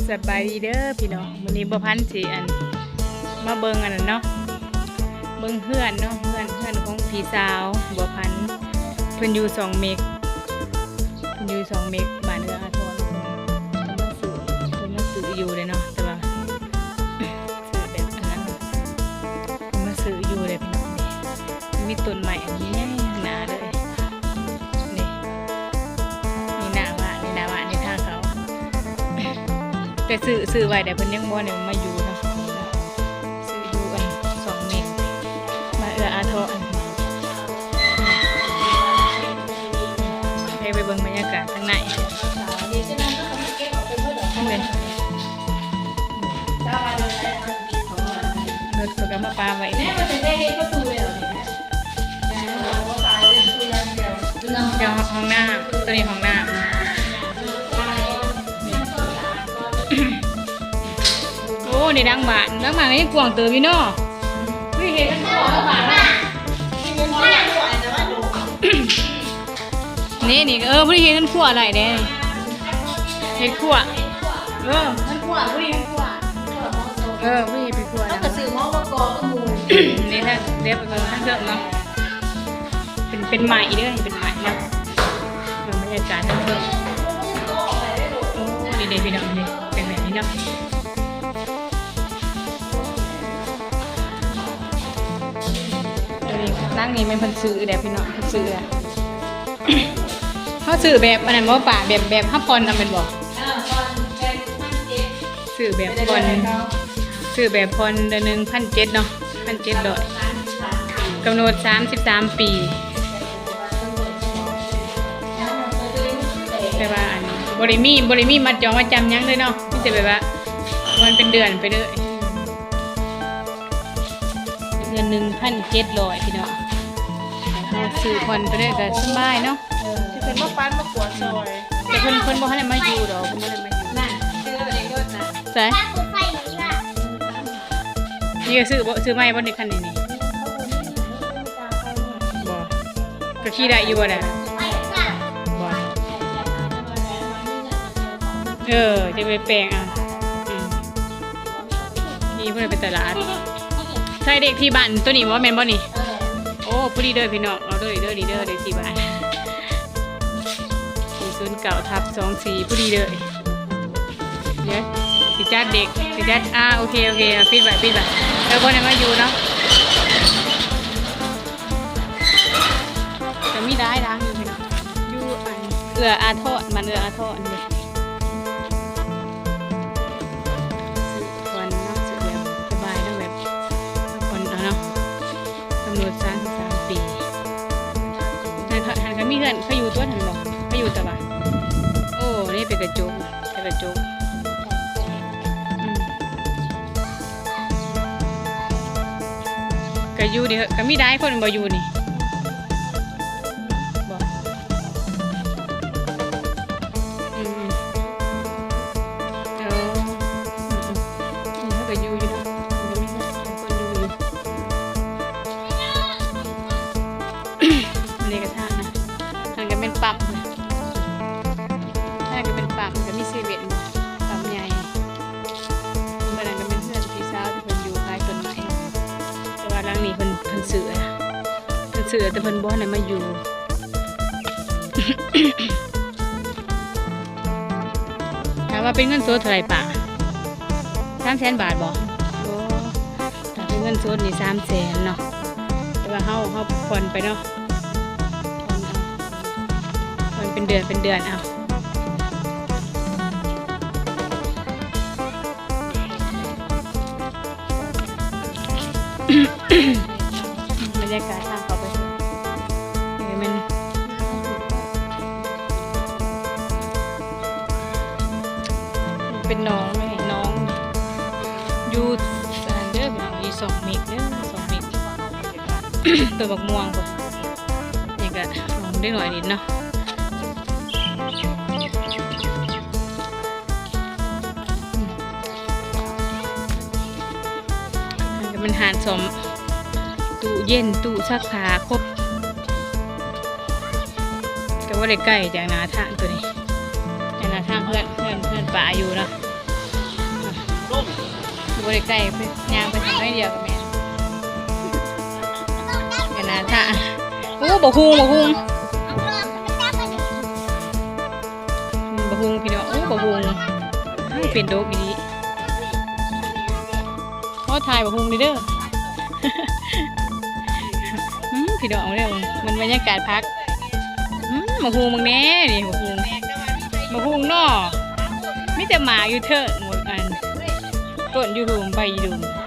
สบายดีเด้อพี่น้องมื้อนี้บ่พันสิมาเบิ่งอันนั้นเนาะเบิ่งเพื่อนเนาะเพื่อนของพี่สาวบ่พันเพิ่นอยู่2 เมกบ้านเอื้ออาทรเพิ่นมาซื้ออยู่เลยเนาะแต่ว่าซื้อแบบอันนั้นเพิ่นมาซื้ออยู่เลยพี่น้องนี่มีต้นไม้อันนี้หนาเลยนี่หน้าว่าในทางเขาแต่ซื้อไว้แต่เพิ่นยังบ่ได้มาอยู่เนาะซื้ออยู่อัน2 เมกมาเอื้ออาทรไปเบิ่งบรรยากาศข้างในรถก็มาปาไว้เนี่ยเดี๋ยวห้องน้ำตัวนี้ห้องน้ำโอ้นี่ดังบานนี่กวางเติมพี่น้อไม่เห็นมันกวางบานนี่ผู้ที่เห็นมันขั่วอะไรเด้เห็นขั่วมันขั่วผู้ที่เห็นขั่วผู้ที่เป็นขั่วแล้วก็ซื้อหม้อประกอบกับหมูนี่ถ้าเรียบไปทั้งเรื่องเนาะเป็นใหม่เด้อเป็นใหม่เนาะบรรยากาศทั้งเรื่องโอ้ดีเด้พี่น้องนี่เป็นแบบนี้เนาะนั่งนี่เป็นพันซื้อเด้พี่น้องพันซื้อเขาซื้อแบบอันนั้นว่าป่าแบบฮับพรทำเป็นบอกซื้อแบบพรเดือนหนึ่ง1,700เนาะ1,700กำหนด33 ปีแต่ว่าอันบริมีมัดจองมาจำยังเลยเนาะนี่จะแบบว่ามันเป็นเดือนไปเลยเดือน1,700พี่น้องซื้อพรไปเลยก็สบายเนาะจะเป็นมะพร้าวมะกวดซอยแต่คนบ่ให้มาอยู่ดอกคนบ่ให้มาอยู่นั่นซื้อเด็กรถนะใช่นี่ก็ซื้อใหม่บ่ในคันนี้บ่ก็ขี่ได้อยู่บ่น่ะบ่จะไปแปลงนี่เพิ่นไปตลาดใช่เด็กที่บ้านตัวนี้บ่แม่นบ่นี่โอ้ผู้ดีเด้อพี่น้องเอาเด้อเด็กที่บ้าน09/24ผู้ดีเลยเดี๋ยวสิจัดเด็กสิจัดโอเคปิดไว้แล้วคนไหนมาอยู่เนาะจะมีได้ดังอยู่พี่น้องอยู่เอื้ออาทรมันเอื้ออาทรเลยสื่อวันเนาะสื่อแบบสบายเนาะแบบคนเนาะกำหนด33 ปีหันก็มีเพื่อนเขาอยู่ตัวหันบอกเขาอยู่แต่ว่าโอ้นี่เป็นกระจกก็อยู่ดิก็มีได้คนบ่อยู่นี่บ่นี่เขาก็อยู่เนาะมีคนอยู่นี่ก็ทางนะทางก็เป็นปั๊มนะก็เป็นปั๊มก็มีซีเว่นปั๊มใหญ่เมื่อนั้นก็เป็นเพื่อนพี่สาวที่เพิ่นอยู่คล้ายต้นไม้แต่ว่าหลังนี้เพิ่นเสือแต่เพิ่นบ่ได้มาอยู่ ถามว่าเป็นเงินสดเท่าไหร่ป่ะ300,000 บาทบ่โอ้ถ้าเป็นเงินสดนี่300,000เนาะแต่ว่าเฮาผ่อนไปเนาะผ่อนเป็นเดือนเอาบรรยากาศทางเขาไปมันเป็นน้องอยู่เด้อพี่น้องอยู่2 เมกเด้อ2 เมกตัวบักม่วงป่ะอย่างก็ได้หน่อยนิดเนาะมันหารสมตู้เย็นตู้ซักผ้าครบแต่ว่าได้ใกล้จากนาทางตัวนี้จากนาทางเพื่อนป่าอยู่เนาะ บ่ได้ใกล้ย่างไปทางน้อยเดียวกับแม่กันนะท่าโอ้บ่ฮู้พี่น้องโอ้บ่ฮู้เป็นโดกดีพอถ่ายบ่ฮู้นี่เด้อ พี่น้องเด้อมันบรรยากาศพักบ่ฮู้มึงแน่นี่บ่ฮู้เนาะมีแต่หมาอยู่เถอะหมดอันต้นอยู่หุ่มใบอยู่ดุม